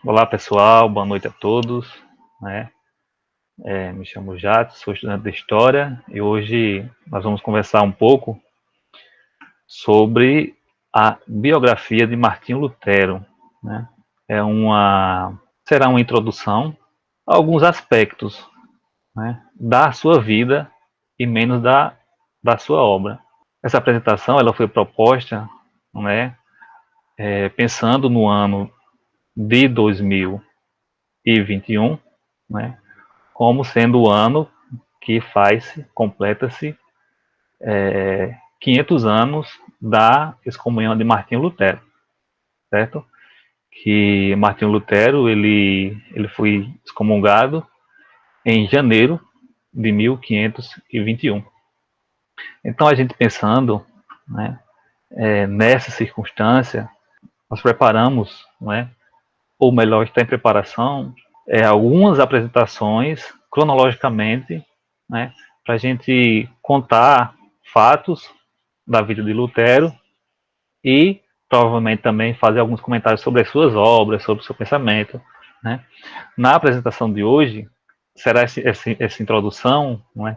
Olá pessoal, boa noite a todos, né? Me chamo Jato, sou estudante de História e hoje nós vamos conversar um pouco sobre a biografia de Martinho Lutero, né? Será uma introdução a alguns aspectos, né, da sua vida e menos da sua obra. Essa apresentação ela foi proposta, né, pensando no ano de 2021, né, como sendo o ano que completa-se 500 anos da excomunhão de Martinho Lutero, certo? Que Martinho Lutero ele foi excomungado em janeiro de 1521. Então a gente pensando, né, nessa circunstância, nós preparamos, né, ou melhor, está em preparação, algumas apresentações cronologicamente, né, para a gente contar fatos da vida de Lutero e provavelmente também fazer alguns comentários sobre as suas obras, sobre o seu pensamento, né. Na apresentação de hoje, será essa introdução, né,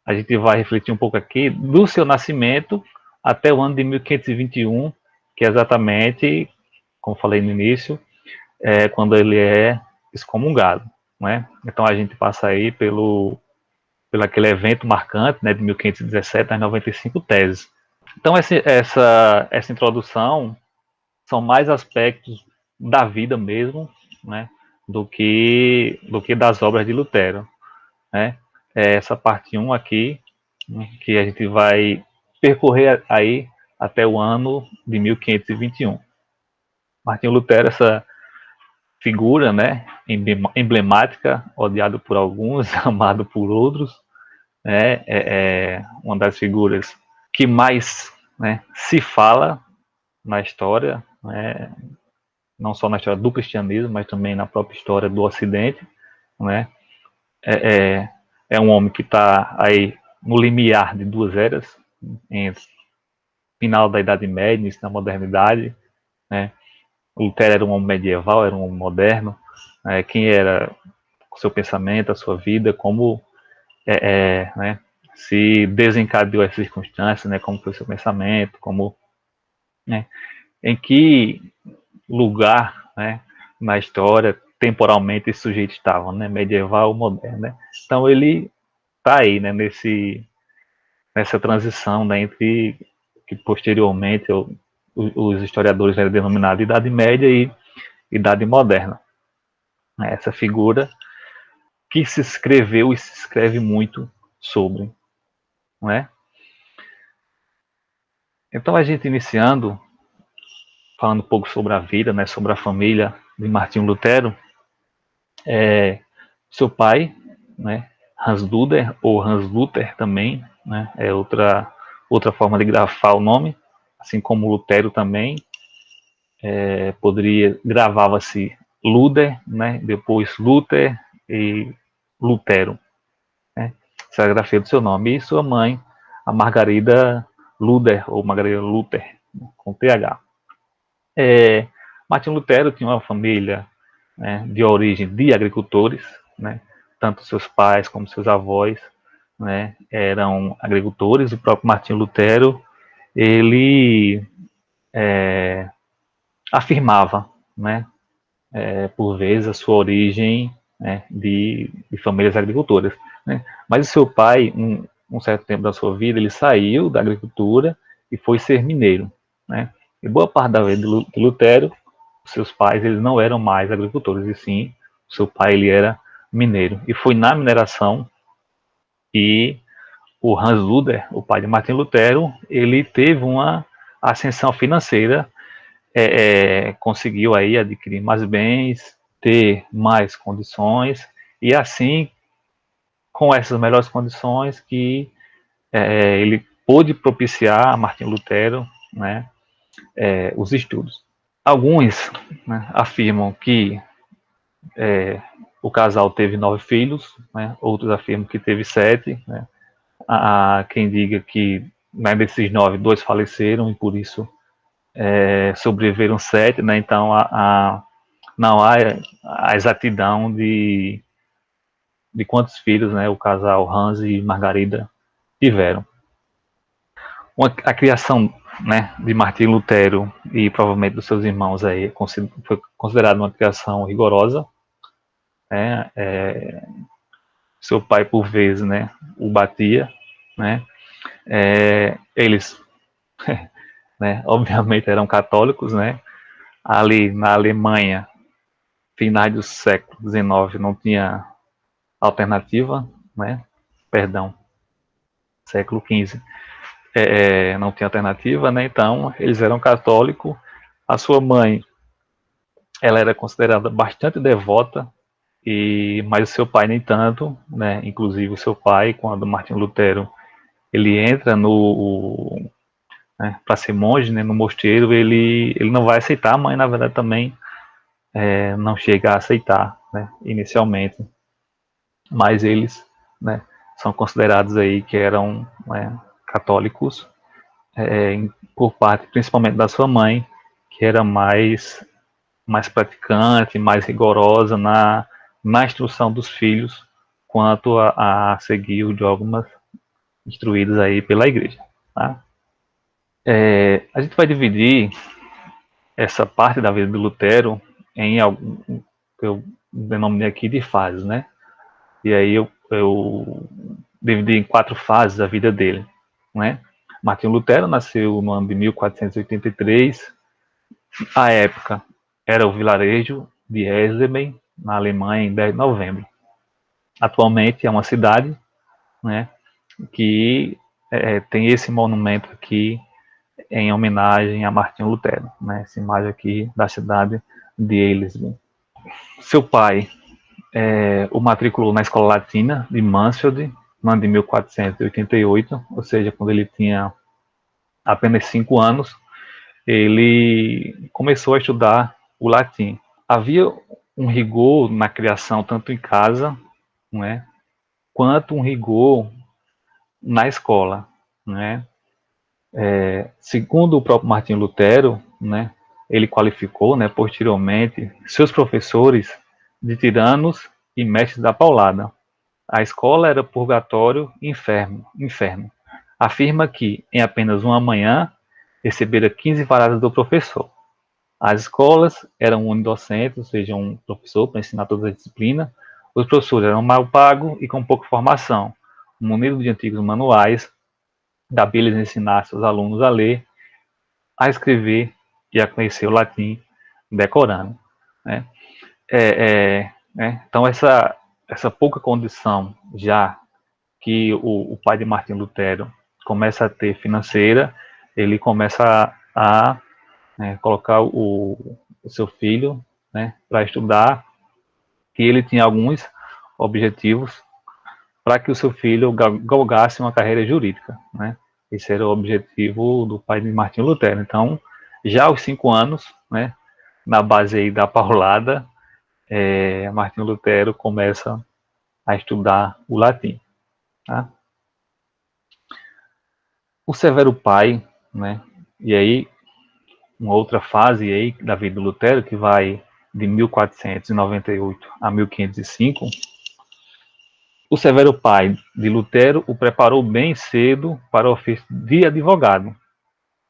a gente vai refletir um pouco aqui do seu nascimento até o ano de 1521, que é exatamente, como falei no início, quando ele é excomungado, né? Então a gente passa aí pelo aquele evento marcante, né, de 1517 às 95 teses. Então essa introdução são mais aspectos da vida mesmo, né, do que das obras de Lutero, né? Essa parte 1 aqui, né, que a gente vai percorrer aí até o ano de 1521. Martinho Lutero, essa figura, né, emblemática, odiado por alguns, amado por outros, né, é uma das figuras que mais, né, se fala na história, né, não só na história do cristianismo, mas também na própria história do Ocidente, né. É, é um homem que está aí no limiar de duas eras, entre final da Idade Média, início da modernidade, né. Lutero era um homem medieval, era um homem moderno, quem era o seu pensamento, a sua vida, como né, se desencadeou as circunstâncias, né, como foi o seu pensamento, como, né, em que lugar, né, na história, temporalmente, esse sujeito estava, né, medieval ou moderno, né. Então ele está aí, né, nessa transição, né, entre que posteriormente os historiadores eram denominados Idade Média e Idade Moderna. Essa figura que se escreveu e se escreve muito sobre, não é? Então a gente iniciando, falando um pouco sobre a vida, né, sobre a família de Martinho Lutero, seu pai, né, Hans Luder, ou Hans Luther também, né, é outra forma de grafar o nome, assim como Lutero também, gravava-se Luder, né, depois Luther e Lutero, né, essa é a grafia do seu nome. E sua mãe, a Margarida Luder, ou Margarida Luther, com TH. Martinho Lutero tinha uma família, né, de origem de agricultores, né, tanto seus pais como seus avós, né, eram agricultores. O próprio Martinho Lutero, ele afirmava, né, por vezes, a sua origem, né, de famílias agricultoras, né. Mas o seu pai, um certo tempo da sua vida, ele saiu da agricultura e foi ser mineiro, né. E boa parte da vida de Lutero, seus pais eles não eram mais agricultores, e sim, seu pai ele era mineiro. E foi na mineração que o Hans Luder, o pai de Martin Lutero, ele teve uma ascensão financeira, conseguiu aí adquirir mais bens, ter mais condições, e assim, com essas melhores condições, que ele pôde propiciar a Martin Lutero, né, os estudos. Alguns, né, afirmam que o casal teve 9 filhos, né, outros afirmam que teve 7. Né. Há quem diga que, né, desses 9, 2 faleceram e por isso sobreviveram 7. Né. Então, não há a exatidão de quantos filhos, né, o casal Hans e Margarida tiveram. A criação, né, de Martinho Lutero e provavelmente dos seus irmãos aí foi considerada uma criação rigorosa, né, seu pai por vezes, né, o batia, né, eles, né, obviamente eram católicos, né, ali na Alemanha, finais do século XIX, não tinha alternativa, né, perdão, século XV, não tinha alternativa, né, então eles eram católicos. A sua mãe, ela era considerada bastante devota, mas o seu pai nem tanto, né, inclusive o seu pai, quando Martinho Lutero ele entra né, para ser monge, né, no mosteiro, ele não vai aceitar, a mãe na verdade também não chega a aceitar, né, inicialmente, mas eles, né, são considerados aí que eram, né, católicos, por parte principalmente da sua mãe, que era mais praticante, mais rigorosa na instrução dos filhos quanto a seguir os dogmas instruídos aí pela igreja. Tá? A gente vai dividir essa parte da vida de Lutero em algum que eu denominei aqui de fases, né? E aí eu dividi em 4 fases a vida dele, né? Martinho Lutero nasceu no ano de 1483. A época era o vilarejo de Eisleben, na Alemanha, em 10 de novembro. Atualmente é uma cidade, né, que tem esse monumento aqui em homenagem a Martinho Lutero, né, essa imagem aqui da cidade de Eisleben. Seu pai o matriculou na Escola Latina de Mansfield, no ano de 1488, ou seja, quando ele tinha apenas 5 anos, ele começou a estudar o latim. Havia um rigor na criação, tanto em casa, né, quanto um rigor na escola, né? Segundo o próprio Martinho Lutero, né, ele qualificou, né, posteriormente seus professores de tiranos e mestres da paulada. A escola era purgatório e inferno. Afirma que, em apenas uma manhã, recebera 15 varadas do professor. As escolas eram unidocentes, ou seja, um professor para ensinar toda a disciplina. Os professores eram mal pagos e com pouca formação, munidos de antigos manuais, cabia-lhes ensinar seus alunos a ler, a escrever e a conhecer o latim decorando. Né? Então, essa pouca condição já que o pai de Martim Lutero começa a ter financeira, ele começa a colocar o seu filho, né, para estudar, que ele tinha alguns objetivos para que o seu filho galgasse uma carreira jurídica, né? Esse era o objetivo do pai de Martim Lutero. Então, já aos 5 anos, né, na base aí da paulada, Martim Lutero começa a estudar o latim. Tá? O Severo Pai, né, e aí uma outra fase aí da vida do Lutero, que vai de 1498 a 1505, o Severo Pai de Lutero o preparou bem cedo para o ofício de advogado.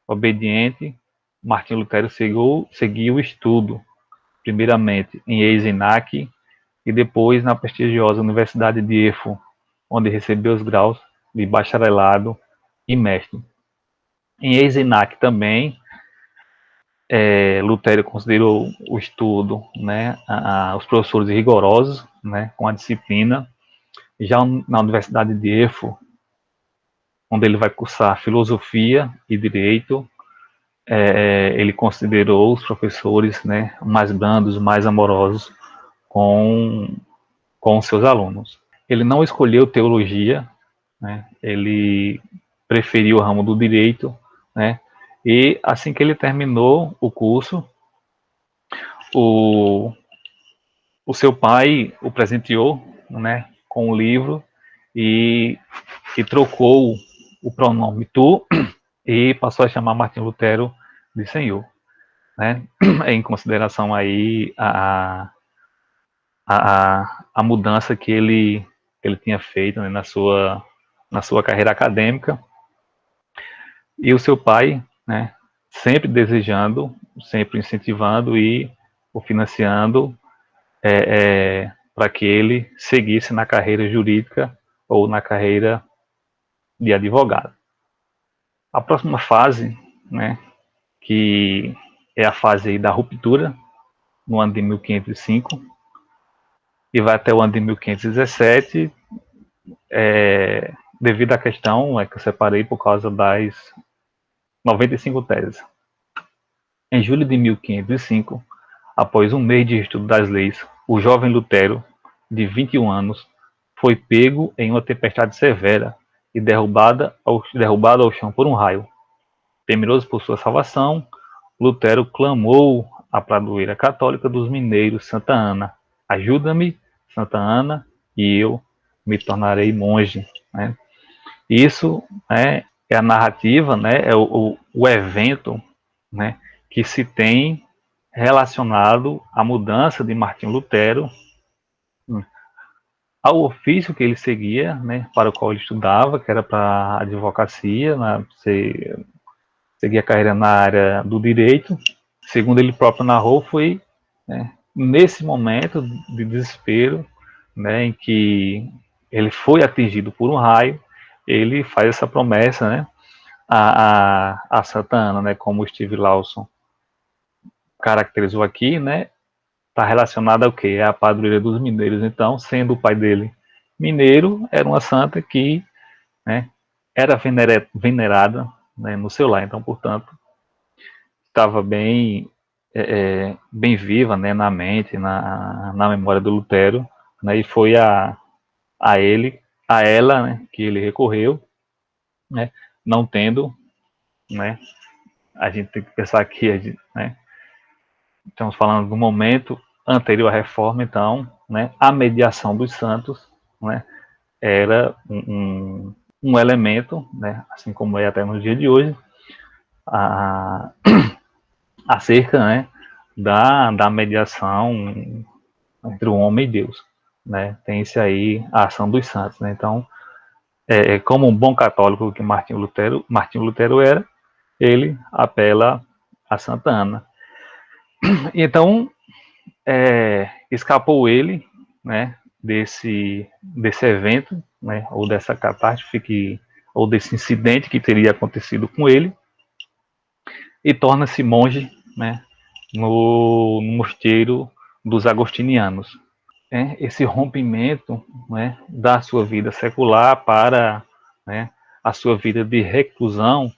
Obediente, Martim Lutero seguiu o estudo, primeiramente em Eisenach e depois na prestigiosa Universidade de Erfurt, onde recebeu os graus de bacharelado e mestre. Em Eisenach também, Lutero considerou o estudo, né, os professores rigorosos, né, com a disciplina. Já na Universidade de Erfurt, onde ele vai cursar filosofia e direito, ele considerou os professores, né, mais brandos, mais amorosos com seus alunos. Ele não escolheu teologia, né, ele preferiu o ramo do direito, né, e assim que ele terminou o curso, o seu pai o presenteou, né, com um livro e trocou o pronome tu e passou a chamar Martim Lutero de Senhor. né, em consideração aí a mudança que ele tinha feito, né, na sua carreira acadêmica, e o seu pai, né, sempre desejando, sempre incentivando e o financiando para que ele seguisse na carreira jurídica ou na carreira de advogado. A próxima fase, né, que é a fase aí da ruptura, no ano de 1505, e vai até o ano de 1517, devido à questão que eu separei por causa das 95 teses. Em julho de 1505, após um mês de estudo das leis, o jovem Lutero, de 21 anos, foi pego em uma tempestade severa e derrubado ao chão por um raio. Temeroso por sua salvação, Lutero clamou à padroeira católica dos mineiros, Santa Ana: ajuda-me, Santa Ana, e eu me tornarei monge. Né? Isso, né, é a narrativa, né, é o evento, né, que se tem relacionado à mudança de Martinho Lutero, ao ofício que ele seguia, né, para o qual ele estudava, que era para a advocacia, né, seguia a carreira na área do direito. Segundo ele próprio narrou, foi, né, nesse momento de desespero, né, em que ele foi atingido por um raio, ele faz essa promessa, né, a Santa Ana, né, como o Steve Lawson caracterizou aqui, né, está relacionada ao quê? É a padroeira dos mineiros. Então, sendo o pai dele mineiro, era uma santa que, né, era venerada, né, no seu lar. Então, portanto, estava bem viva, né, na mente, na memória do Lutero, né, e foi a ela, né, que ele recorreu, né, não tendo, né, a gente tem que pensar que, né, estamos falando do momento anterior à reforma, então, né, a mediação dos santos, né, era um elemento, né, assim como é até no dia de hoje, a, acerca, né, da mediação entre o homem e Deus, né? Tem-se aí a ação dos santos, né? Então, como um bom católico que Martinho Lutero era, ele apela a Santa Ana. Então, escapou ele, né, desse evento, né, ou dessa catástrofe ou desse incidente que teria acontecido com ele, e torna-se monge, né, no mosteiro dos agostinianos. Esse rompimento, né, da sua vida secular para, né, a sua vida de reclusão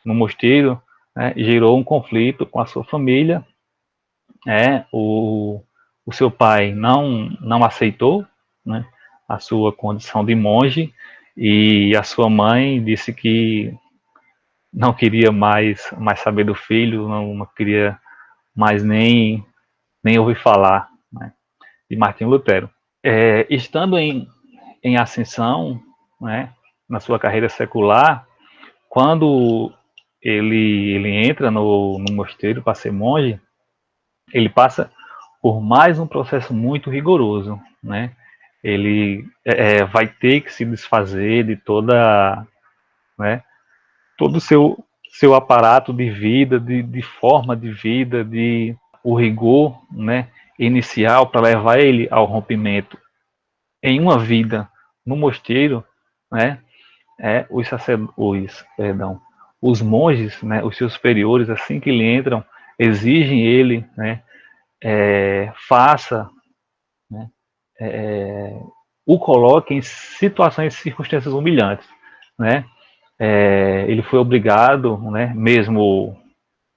no mosteiro, né, gerou um conflito com a sua família. O seu pai não aceitou, né, a sua condição de monge, e a sua mãe disse que não queria mais saber do filho, não queria mais nem ouvir falar, né, de Martinho Lutero. Estando em ascensão, né, na sua carreira secular, quando ele entra no mosteiro para ser monge, ele passa por mais um processo muito rigoroso, né? Ele vai ter que se desfazer de né, todo o seu aparato de vida, de forma de vida, de o rigor, né, inicial para levar ele ao rompimento em uma vida no mosteiro, né? Os monges, né, os seus superiores, assim que ele entram, exigem ele, né, faça, né, o coloque em situações e circunstâncias humilhantes, né? Ele foi obrigado, né, mesmo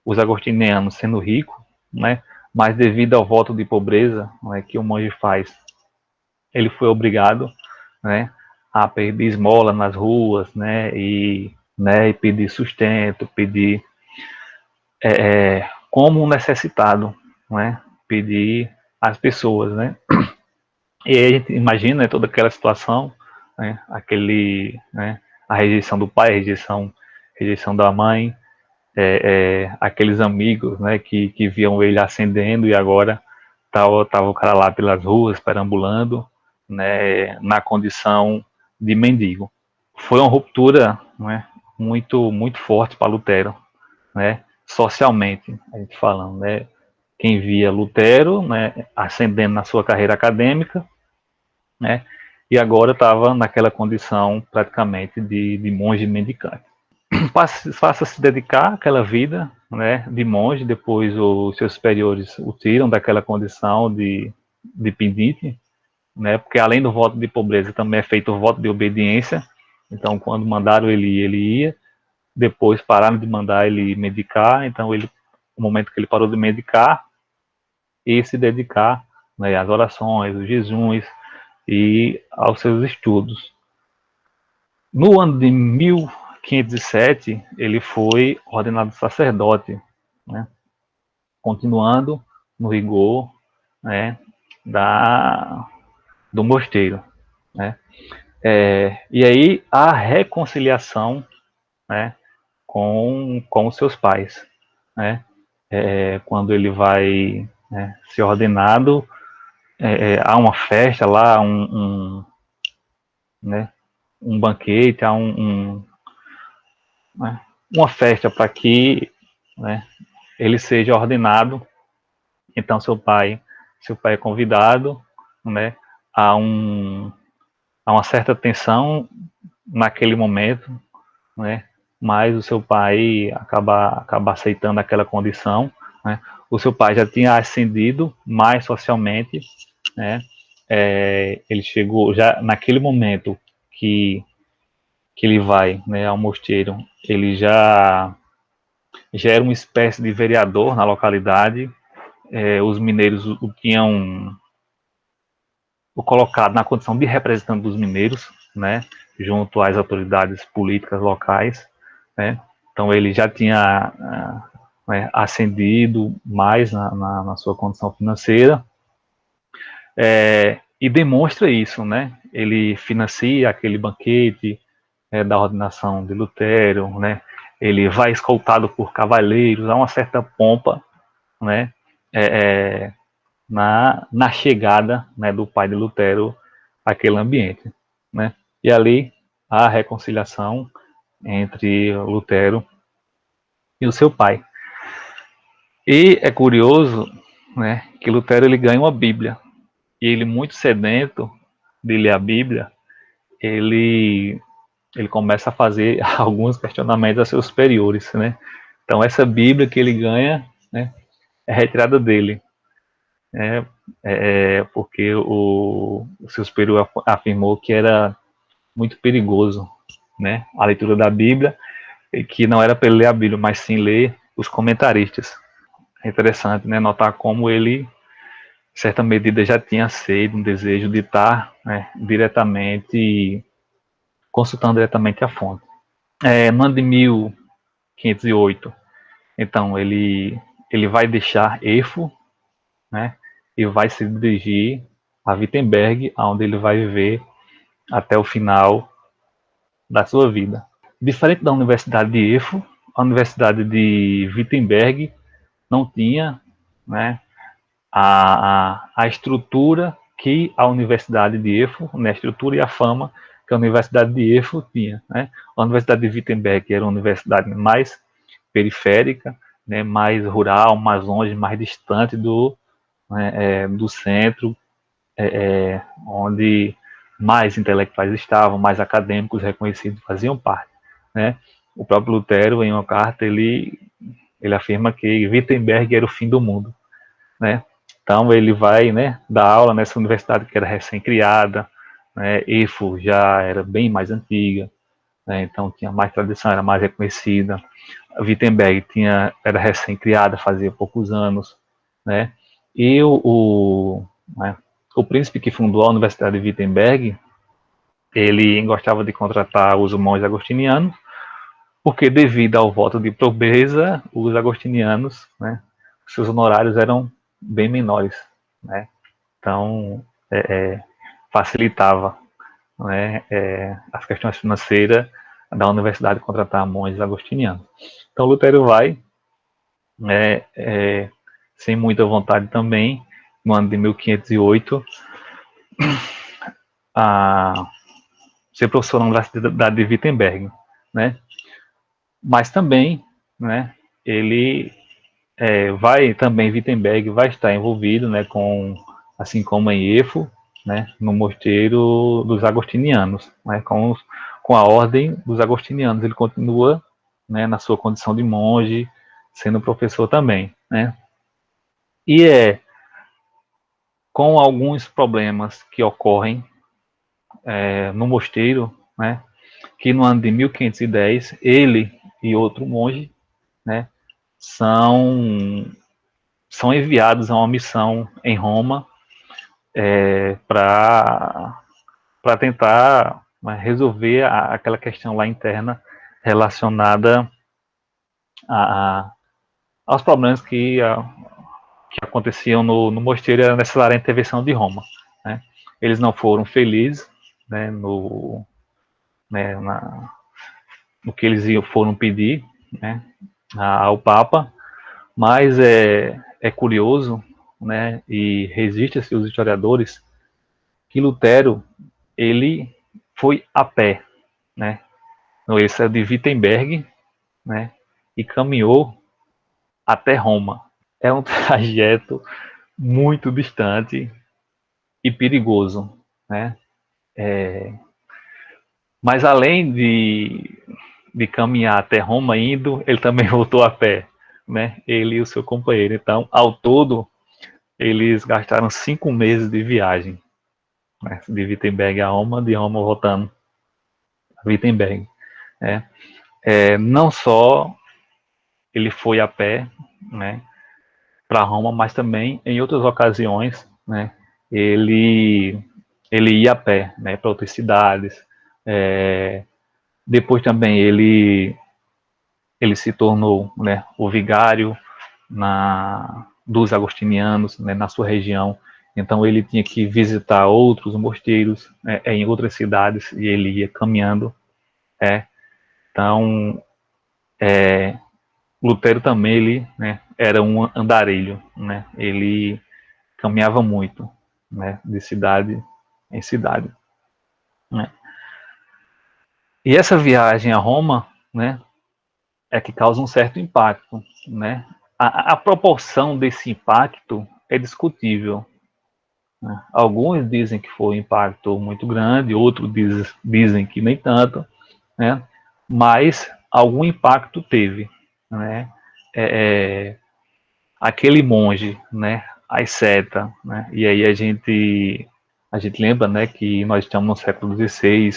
os agostinianos sendo ricos, né, mas devido ao voto de pobreza, né, que o monge faz, ele foi obrigado, né, a pedir esmola nas ruas, né, e pedir sustento, pedir como um necessitado, né, pedir às pessoas, né. E aí a gente imagina, né, toda aquela situação, né, a rejeição do pai, rejeição da mãe, aqueles amigos, né, que viam ele ascendendo e agora tava o cara lá pelas ruas, perambulando, né, na condição de mendigo. Foi uma ruptura, né, muito forte para Lutero, né, socialmente, a gente falando, né, quem via Lutero, né, ascendendo na sua carreira acadêmica, né, e agora estava naquela condição praticamente de monge mendicante. Passa a se dedicar àquela vida, né, de monge. Depois os seus superiores o tiram daquela condição de pedinte, né, porque além do voto de pobreza também é feito o voto de obediência. Então, quando mandaram ele ir, ele ia. Depois pararam de mandar ele medicar. Então, no momento que ele parou de medicar, e se dedicar, né, às orações, os jejuns e aos seus estudos. No ano de 1507, ele foi ordenado sacerdote, né, continuando no rigor, né, do mosteiro, né. E aí a reconciliação, né, com os seus pais, né, quando ele vai, né, ser ordenado, há uma festa lá, né, um banquete, há né, uma festa para que, né, ele seja ordenado. Então seu pai é convidado, né, a, um, a uma certa tensão naquele momento, né, mas o seu pai acaba aceitando aquela condição, né. O seu pai já tinha ascendido mais socialmente, né, ele chegou já naquele momento que ele vai, né, ao mosteiro, ele já era uma espécie de vereador na localidade. Os mineiros o tinham o colocado na condição de representante dos mineiros, né, junto às autoridades políticas locais, né. Então ele já tinha né, ascendido mais na sua condição financeira, e demonstra isso, né. Ele financia aquele banquete da ordenação de Lutero, né. Ele vai escoltado por cavaleiros, há uma certa pompa, né, na chegada, né, do pai de Lutero àquele ambiente, né? E ali há a reconciliação entre Lutero e o seu pai. E é curioso, né, que Lutero ele ganha uma Bíblia e ele muito sedento de ler a Bíblia, ele ele começa a fazer alguns questionamentos a seus superiores, né? Então essa Bíblia que ele ganha, né, é retirada dele. É, porque o seu superior afirmou que era muito perigoso, né, a leitura da Bíblia, e que não era para ele ler a Bíblia, mas sim ler os comentaristas. É interessante, né, notar como ele, em certa medida, já tinha sede, um desejo de estar, né, diretamente, consultando diretamente a fonte. No ano de 1508, então, ele vai deixar Erfurt, né, e vai se dirigir a Wittenberg, onde ele vai viver até o final da sua vida. Diferente da Universidade de Erfurt, a Universidade de Wittenberg não tinha, né, a estrutura que a Universidade de Erfurt, né, a estrutura e a fama que a Universidade de Erfurt tinha. Né? A Universidade de Wittenberg era uma universidade mais periférica, né, mais rural, mais longe, mais distante do centro, onde mais intelectuais estavam, mais acadêmicos reconhecidos faziam parte, né? O próprio Lutero, em uma carta, ele afirma que Wittenberg era o fim do mundo, né? Então ele vai, né, dar aula nessa universidade que era recém-criada, né? Erfurt já era bem mais antiga, né? Então tinha mais tradição, era mais reconhecida. Wittenberg era recém-criada, fazia poucos anos, né? E né, o príncipe que fundou a Universidade de Wittenberg, ele gostava de contratar os monges agostinianos, porque devido ao voto de pobreza, os agostinianos, né, seus honorários eram bem menores, né? Então facilitava, né, as questões financeiras da universidade contratar monges agostinianos. Então Lutero vai, sem muita vontade também, no ano de 1508, a ser professor na Universidade de Wittenberg, né? Mas também, né, ele vai também, Wittenberg vai estar envolvido, né, assim como em Efo, né, no mosteiro dos agostinianos, né, com a ordem dos agostinianos. Ele continua, né, na sua condição de monge, sendo professor também, né? E com alguns problemas que ocorrem no mosteiro, né, que no ano de 1510 ele e outro monge, né, são enviados a uma missão em Roma para tentar, né, resolver aquela questão lá interna relacionada aos problemas que aconteciam no mosteiro. Era necessária a intervenção de Roma, né? Eles não foram felizes, né, né, no que eles foram pedir, né, ao Papa, mas é curioso, né, e resiste-se os historiadores, que Lutero ele foi a pé, né? Ele saiu de Wittenberg, né, e caminhou até Roma. É um trajeto muito distante e perigoso, né? Mas além de caminhar até Roma indo, ele também voltou a pé, né? Ele e o seu companheiro. Então, ao todo, eles gastaram 5 meses de viagem, né? De Wittenberg a Roma, de Roma voltando a Wittenberg. Né? Não só ele foi a pé, né, para Roma, mas também em outras ocasiões, né, ele ia a pé, né, para outras cidades. Depois também ele se tornou, né, o vigário dos agostinianos, né, na sua região. Então ele tinha que visitar outros mosteiros, né, em outras cidades, e ele ia caminhando. Então Lutero também ele, né, era um andarilho, né? Ele caminhava muito, né, de cidade em cidade, né? E essa viagem a Roma, né, é que causa um certo impacto, né? A proporção desse impacto é discutível, né? Alguns dizem que foi um impacto muito grande, outros dizem que nem tanto, né? Mas algum impacto teve, né? Aquele monge, né, asceta, né, e aí a gente lembra, né, que nós estamos no século XVI,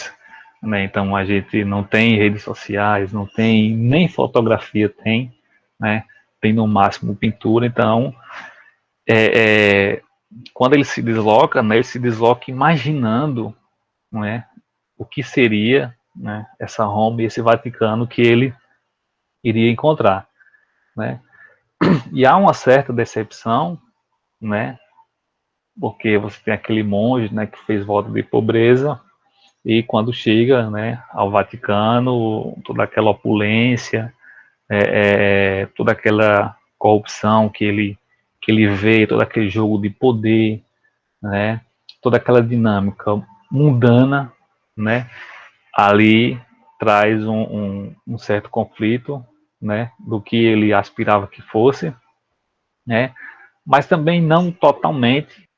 né, então a gente não tem redes sociais, não tem nem fotografia, né, tem no máximo pintura. Então quando ele se desloca, né, ele se desloca imaginando, né, o que seria, né, essa Roma e esse Vaticano que ele iria encontrar, né. E há uma certa decepção, né, porque você tem aquele monge, né, que fez voto de pobreza, e quando chega, né, ao Vaticano, toda aquela opulência, toda aquela corrupção que ele vê, todo aquele jogo de poder, né, toda aquela dinâmica mundana, né, ali traz um certo conflito, né, do que ele aspirava que fosse, né, mas também não totalmente,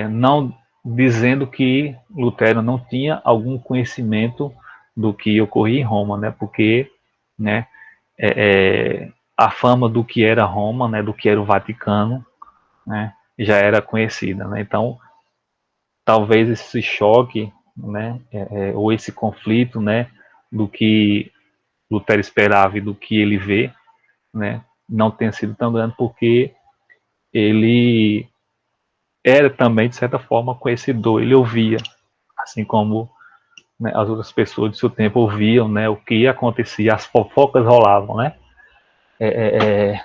não dizendo que Lutero não tinha algum conhecimento do que ocorria em Roma, né? Porque, né, a fama do que era Roma, né, do que era o Vaticano, né, já era conhecida, né? Então, talvez esse choque, né, ou esse conflito, né, do que Lutero esperava e do que ele vê, né, não tenha sido tão grande, porque ele era também, de certa forma, conhecedor. Ele ouvia, assim como, né, as outras pessoas do seu tempo ouviam, né, o que acontecia, as fofocas rolavam, né,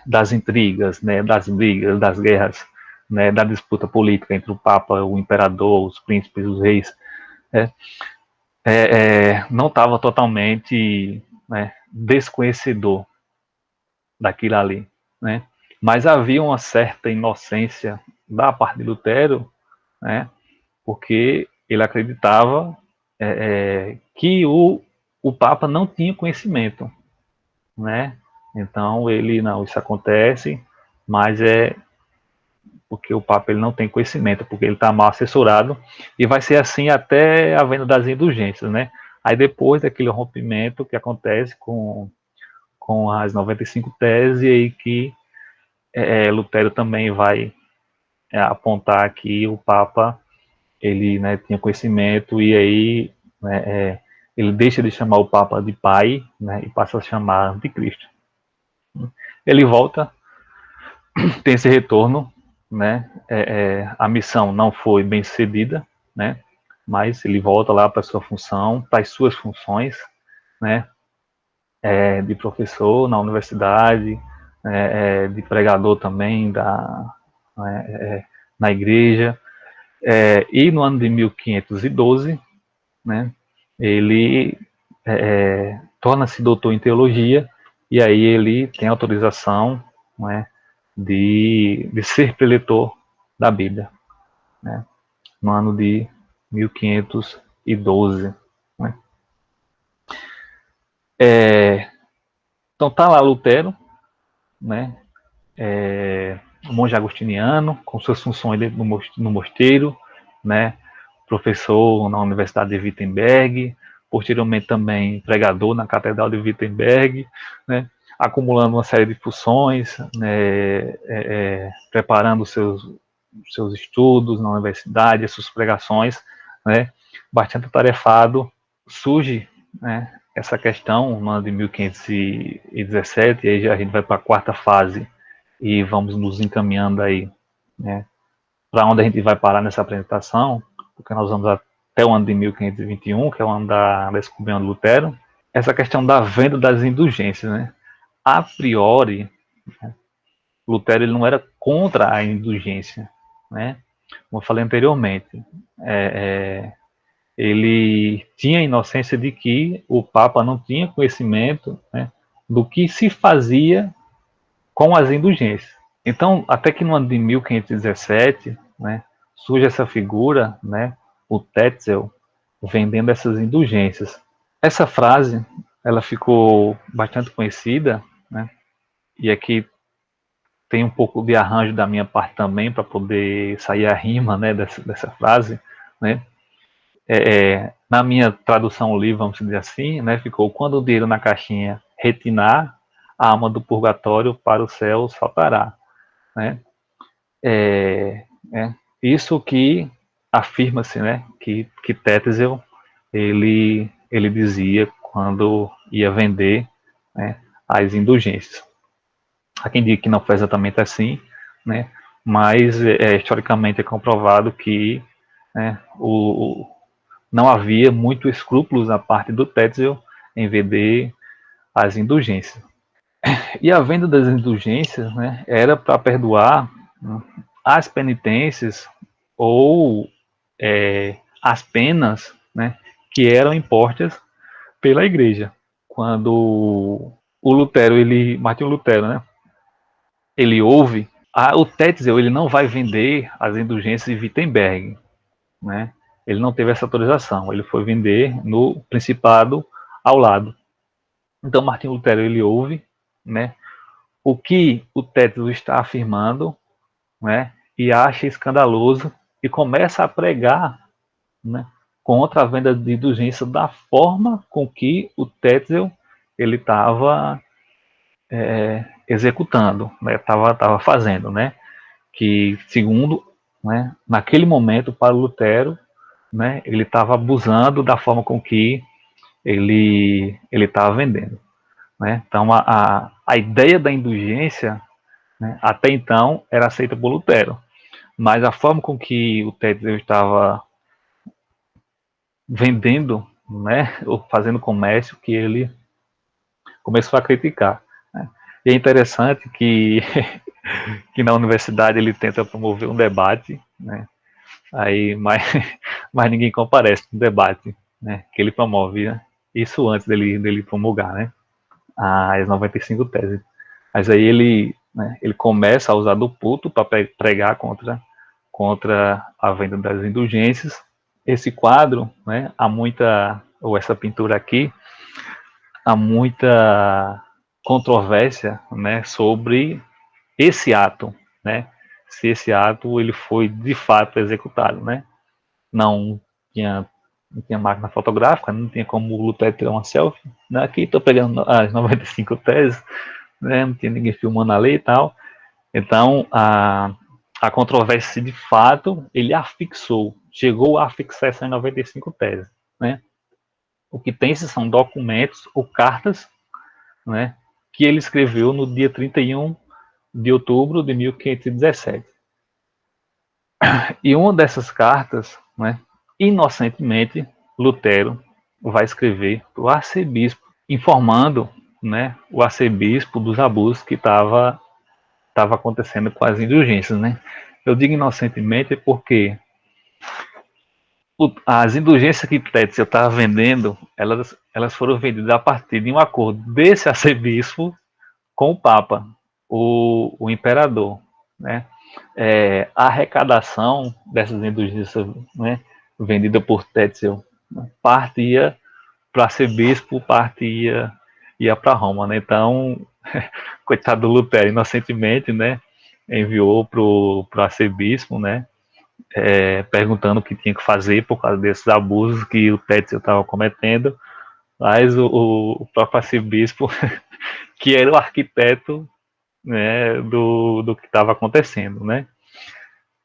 das intrigas, né, das brigas, das guerras, né, da disputa política entre o Papa, o Imperador, os príncipes, os reis. Né. não estava totalmente, né, desconhecedor daquilo ali, né? Mas havia uma certa inocência da parte de Lutero, né? Porque ele acreditava que o Papa não tinha conhecimento, né? Então ele, não, isso acontece, mas é porque o Papa ele não tem conhecimento, porque ele está mal assessorado, e vai ser assim até a venda das indulgências, né? Aí depois daquele rompimento que acontece com as 95 teses, e aí que Lutero também vai apontar que o Papa ele, né, tinha conhecimento, e aí, né, ele deixa de chamar o Papa de pai, né, e passa a chamar de Cristo. Ele volta, tem esse retorno, né, a missão não foi bem sucedida, né, mas ele volta lá para sua função, para as suas funções, né, de professor na universidade, de pregador também na igreja, e no ano de 1512, né, ele torna-se doutor em teologia, e aí ele tem autorização, né, de ser preletor da Bíblia, né, no ano de 1512. Né. Então tá lá Lutero, né, monge agostiniano, com suas funções no mosteiro, né, professor na Universidade de Wittenberg, posteriormente também pregador na Catedral de Wittenberg, né, acumulando uma série de funções, né, preparando seus estudos na universidade, as suas pregações, né, bastante atarefado. Surge, né, essa questão no ano de 1517, e aí a gente vai para a quarta fase, e vamos nos encaminhando aí, né, para onde a gente vai parar nessa apresentação, porque nós vamos até o ano de 1521, que é o ano da excomunhão de Lutero. Essa questão da venda das indulgências, né? A priori, né, Lutero ele não era contra a indulgência, né? Como eu falei anteriormente, ele tinha a inocência de que o Papa não tinha conhecimento, né, do que se fazia com as indulgências. Então, até que no ano de 1517, né, surge essa figura, né, o Tetzel, vendendo essas indulgências. Essa frase, ela ficou bastante conhecida, né, e aqui tem um pouco de arranjo da minha parte também para poder sair a rima, né, dessa frase, né. Na minha tradução livre, vamos dizer assim, né, ficou: quando o dinheiro na caixinha retinar, a alma do purgatório para o céu saltará, né. É, isso que afirma-se, né, que Tetzel ele dizia quando ia vender, né, as indulgências. Há quem diga que não foi exatamente assim, né, mas historicamente é comprovado que, né, não havia muito escrúpulos na parte do Tetzel em vender as indulgências. E a venda das indulgências, né, era para perdoar, né, as penitências ou as penas, né, que eram impostas pela igreja. Quando o Lutero, Martinho Lutero, né, ele ouve, o Tetzel ele não vai vender as indulgências de Wittenberg, né? Ele não teve essa autorização, ele foi vender no Principado ao lado. Então Martinho Lutero ele ouve, né, o que o Tetzel está afirmando, né, e acha escandaloso, e começa a pregar, né, contra a venda de indulgência da forma com que o Tetzel ele estava executando, né, estava fazendo, né, que segundo, né, naquele momento para Lutero, né, ele estava abusando da forma com que ele estava vendendo, né. Então a ideia da indulgência, né, até então era aceita por Lutero, mas a forma com que o Tetzel estava vendendo, né, ou fazendo comércio, que ele começou a criticar, né. E é interessante que que na universidade ele tenta promover um debate, né, aí mas, mas ninguém comparece no debate, né, que ele promove, né? Isso antes dele promulgar, né, as 95 teses. Mas aí ele começa a usar do púlpito para pregar contra a venda das indulgências. Esse quadro, né, ou essa pintura aqui, há muita controvérsia, né, sobre esse ato, né, se esse ato ele foi de fato executado, né. Não tinha, não tinha máquina fotográfica, não tinha como o Lutero tirar uma selfie, né. Aqui estou pegando as 95 teses, né, não tinha ninguém filmando ali e tal. Então, a controvérsia, de fato, ele afixou, chegou a fixar essas 95 teses, né. O que tem são documentos ou cartas, né, que ele escreveu no dia 31 de outubro de 1517. E uma dessas cartas, né, inocentemente, Lutero vai escrever para o arcebispo, informando, né, o arcebispo dos abusos que estava acontecendo com as indulgências, né. Eu digo inocentemente porque as indulgências que Tetzel estava vendendo, elas foram vendidas a partir de um acordo desse arcebispo com o Papa, o imperador, né. A arrecadação dessas indulgências, né, vendida por Tetzel, né, parte ia para o arcebispo, parte ia para Roma, né. Então, coitado do Lutero, inocentemente, né, enviou para o arcebispo, né, perguntando o que tinha que fazer por causa desses abusos que o Tetzel estava cometendo, mas o próprio arcebispo, que era o arquiteto, né, do que estava acontecendo, né.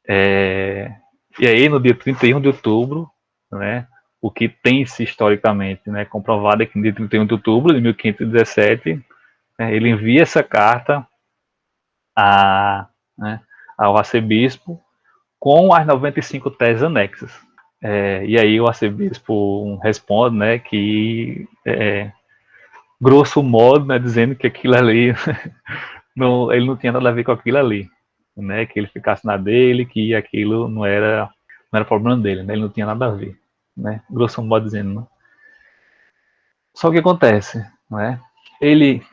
E aí, no dia 31 de outubro, né, o que tem-se historicamente, né, comprovado é que no dia 31 de outubro de 1517, né, ele envia essa carta né, ao arcebispo com as 95 teses anexas. E aí o arcebispo responde, né, que, grosso modo, né, dizendo que aquilo ali, ele não tinha nada a ver com aquilo ali, né, que ele ficasse na dele, que aquilo não era problema dele, né, ele não tinha nada a ver, né, grosso modo dizendo. Né. Só que acontece, né, ele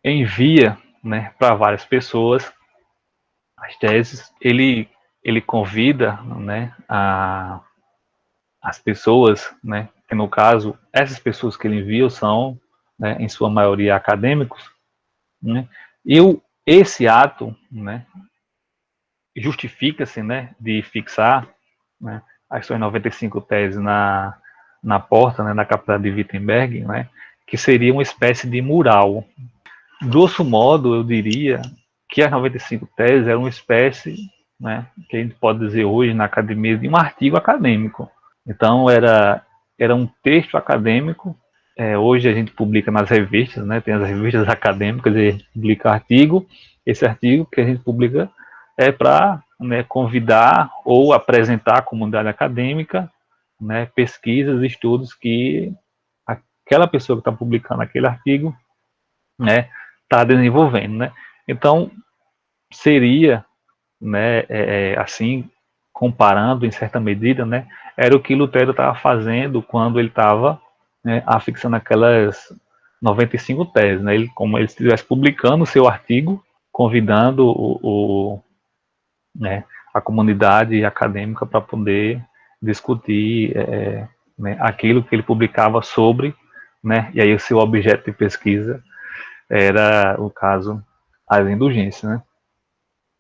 envia, né, para várias pessoas as teses, ele convida, né, as pessoas, né, que no caso, essas pessoas que ele envia são, né, em sua maioria acadêmicos, né, e esse ato, né, justifica-se, né, de fixar, né, as suas 95 teses na porta, né, da capital de Wittenberg, né, que seria uma espécie de mural. Grosso modo, eu diria que as 95 teses eram uma espécie, né, que a gente pode dizer hoje na academia, de um artigo acadêmico. Então, era um texto acadêmico. Hoje a gente publica nas revistas, né, tem as revistas acadêmicas, e a gente publica artigo. Esse artigo que a gente publica é para, né, convidar ou apresentar à comunidade acadêmica, né, pesquisas, estudos que aquela pessoa que está publicando aquele artigo, né, está desenvolvendo, né. Então, seria, né, assim, comparando em certa medida, né, era o que Lutero estava fazendo quando ele estava, né, afixando aquelas 95 teses, né, como ele estivesse publicando o seu artigo, convidando né, a comunidade acadêmica para poder discutir, né, aquilo que ele publicava sobre, né, e aí o seu objeto de pesquisa era, o caso, as indulgências, né.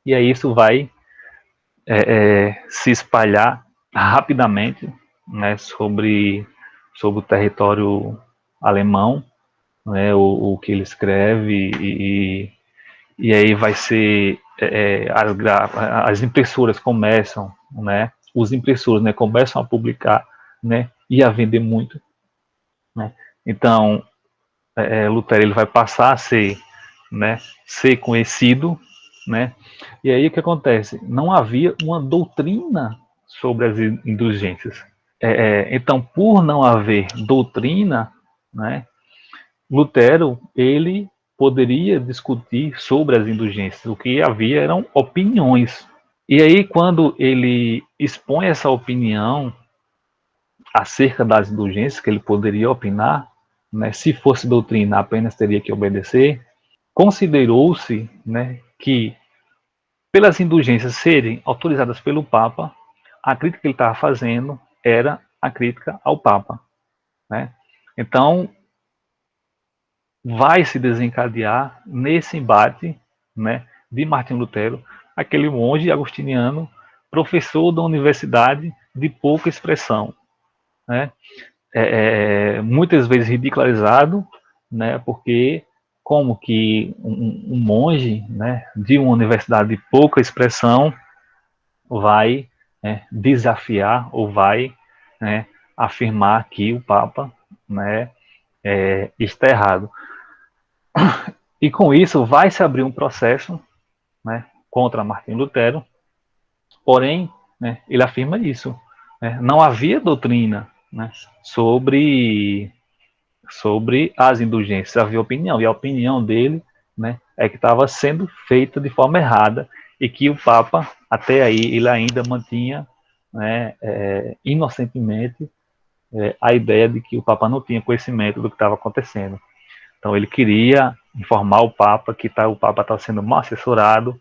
E aí isso vai se espalhar rapidamente, né, sobre o território alemão, né, o que ele escreve, e aí vai ser, as impressoras começam, né, os impressores, né, começam a publicar, né, e a vender muito, né. Então, Lutero ele vai passar a ser, né, ser conhecido, né. E aí o que acontece? Não havia uma doutrina sobre as indulgências. Então, por não haver doutrina, né, Lutero ele poderia discutir sobre as indulgências. O que havia eram opiniões. E aí, quando ele expõe essa opinião acerca das indulgências que ele poderia opinar, né, se fosse doutrina apenas teria que obedecer. Considerou-se, né, que pelas indulgências serem autorizadas pelo Papa, a crítica que ele estava fazendo era a crítica ao Papa, né? Então, vai se desencadear nesse embate, né, de Martinho Lutero, aquele monge agostiniano, professor da universidade de pouca expressão, né? Muitas vezes ridicularizado, né, porque como que um monge, né, de uma universidade de pouca expressão vai, né, desafiar ou vai, né, afirmar que o Papa, né, está errado. E com isso vai se abrir um processo, né, contra Martinho Lutero, porém, né, ele afirma isso, né, não havia doutrina, né, sobre as indulgências, havia opinião, e a opinião dele, né, é que estava sendo feita de forma errada e que o Papa, até aí, ele ainda mantinha, né, inocentemente, a ideia de que o Papa não tinha conhecimento do que estava acontecendo. Então ele queria informar o Papa que o Papa estava sendo mal assessorado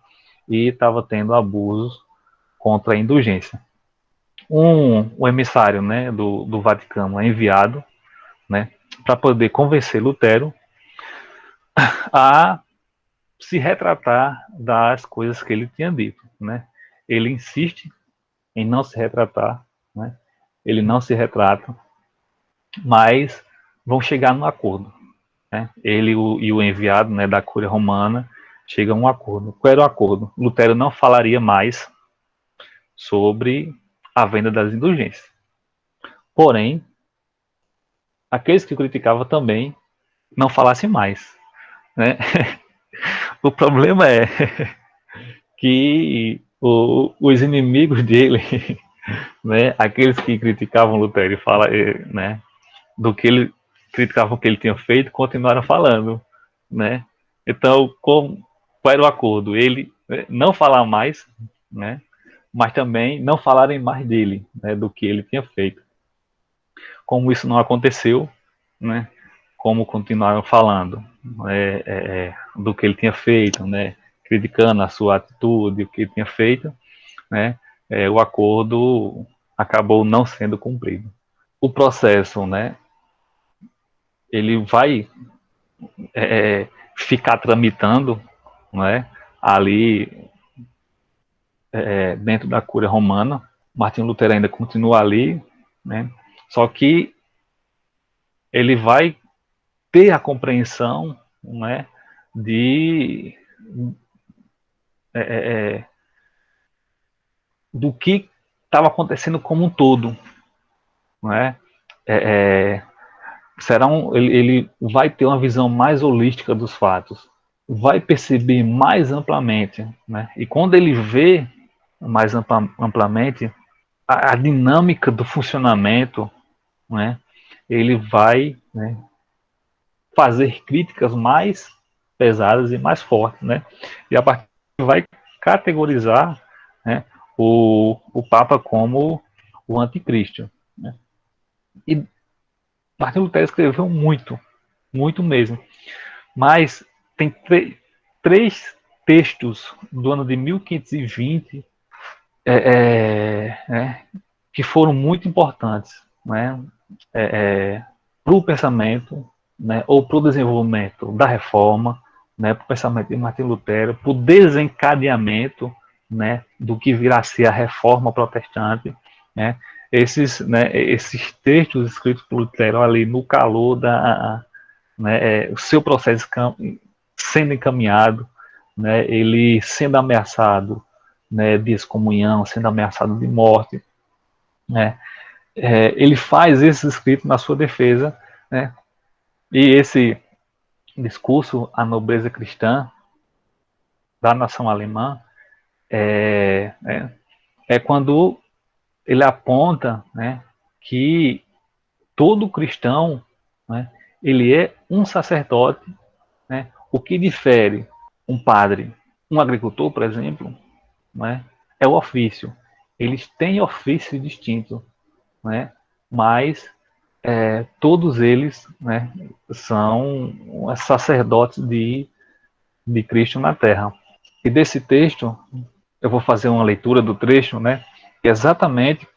e estava tendo abusos contra a indulgência. Um emissário, né, do Vaticano é enviado, né, para poder convencer Lutero a se retratar das coisas que ele tinha dito, né? Ele insiste em não se retratar, né? Ele não se retrata, mas vão chegar num acordo, né? Ele e o enviado, né, da Cúria Romana chegam a um acordo. Qual era o acordo? Lutero não falaria mais sobre a venda das indulgências. Porém, aqueles que criticavam também não falassem mais, né? O problema é que os inimigos dele, né, aqueles que criticavam Lutero e né, do que ele criticavam o que ele tinha feito, continuaram falando, né? Então, qual era o acordo? Ele, né, não falar mais, né, mas também não falarem mais dele, né, do que ele tinha feito. Como isso não aconteceu, né? Como continuaram falando, do que ele tinha feito, né? Criticando a sua atitude, o que ele tinha feito, né? O acordo acabou não sendo cumprido. O processo, né? Ele vai ficar tramitando, né? Ali dentro da Cúria Romana. Martinho Lutero ainda continua ali, né? Só que ele vai ter a compreensão, né, de do que estava acontecendo como um todo, né? Ele vai ter uma visão mais holística dos fatos, vai perceber mais amplamente, né? E quando ele vê mais amplamente a dinâmica do funcionamento, né? Ele vai, né, fazer críticas mais pesadas e mais fortes, né? E a partir vai categorizar, né, o Papa como o anticristo, né? E Martin Lutero escreveu muito, muito mesmo. Mas tem três textos do ano de 1520 que foram muito importantes, né, para o pensamento, né, ou para o desenvolvimento da reforma, né, para o pensamento de Martin Lutero, para o desencadeamento, né, do que virá a ser a reforma protestante, né, esses textos escritos por Lutero ali no calor o seu processo sendo encaminhado, né, ele sendo ameaçado, né, de excomunhão, sendo ameaçado de morte, né, ele faz esse escrito na sua defesa, né, e esse discurso, A Nobreza Cristã, da nação alemã, é quando ele aponta, né, que todo cristão, né, ele é um sacerdote, né, o que difere um padre, um agricultor, por exemplo, né, é o ofício. Eles têm ofício distinto, né? mas todos eles, né, são sacerdotes de Cristo na Terra. E desse texto, eu vou fazer uma leitura do trecho, né, exatamente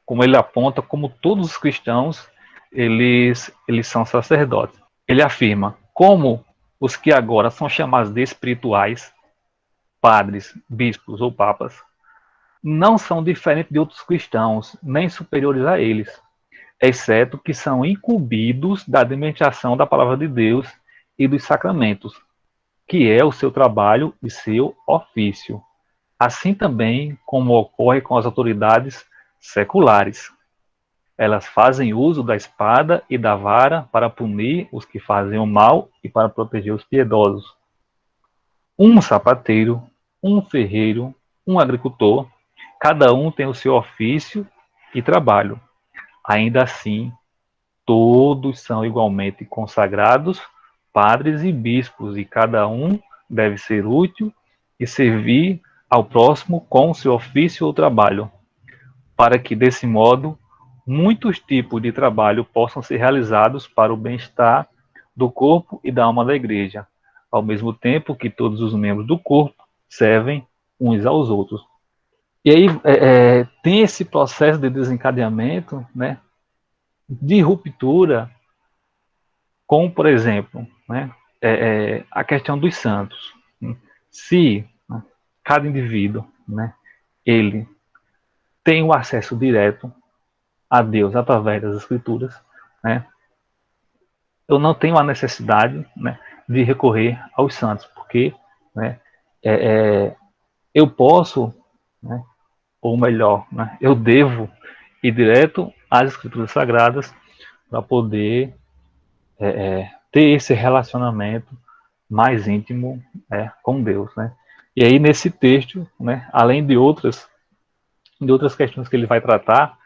como ele aponta, como todos os cristãos, eles são sacerdotes. Ele afirma, como os que agora são chamados de espirituais, padres, bispos ou papas, não são diferentes de outros cristãos, nem superiores a eles, exceto que são incumbidos da administração da palavra de Deus e dos sacramentos, que é o seu trabalho e seu ofício. Assim também como ocorre com as autoridades seculares. Elas fazem uso da espada e da vara para punir os que fazem o mal e para proteger os piedosos. Um sapateiro, um ferreiro, um agricultor, cada um tem o seu ofício e trabalho. Ainda assim, todos são igualmente consagrados, padres e bispos, e cada um deve ser útil e servir ao próximo com o seu ofício ou trabalho, para que, desse modo, muitos tipos de trabalho possam ser realizados para o bem-estar do corpo e da alma da igreja, ao mesmo tempo que todos os membros do corpo servem uns aos outros. E aí tem esse processo de desencadeamento, né, de ruptura, como, por exemplo, né, a questão dos santos. Se, né, cada indivíduo, né, ele tem o acesso direto a Deus através das Escrituras, né, eu não tenho a necessidade, né, de recorrer aos santos, porque, né, eu posso, né, ou melhor, né, eu devo ir direto às Escrituras Sagradas para poder ter esse relacionamento mais íntimo com Deus, né? E aí nesse texto, né, além de outras questões que ele vai tratar,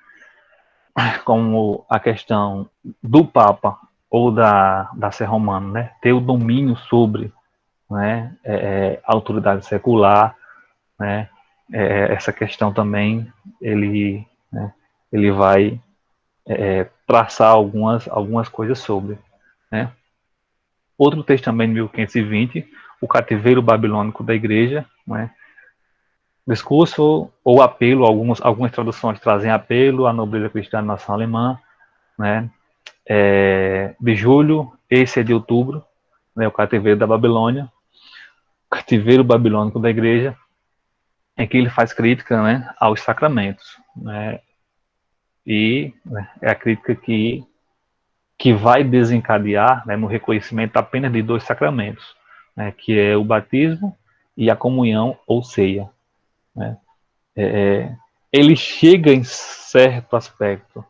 como a questão do Papa ou da Sé Romana, né, ter o domínio sobre, né, a autoridade secular, né, essa questão também né, ele vai traçar algumas coisas sobre, né. Outro texto também, 1520, o cativeiro babilônico da igreja, né, discurso ou apelo, algumas traduções trazem apelo à nobreza cristã da nação alemã, né, de julho, esse é de outubro, né, o cativeiro da Babilônia, o cativeiro babilônico da igreja, em que ele faz crítica, né, aos sacramentos, né, e, né, é a crítica que vai desencadear, né, no reconhecimento apenas de dois sacramentos, né, que é o batismo e a comunhão ou ceia. Né. Ele chega em certo aspecto,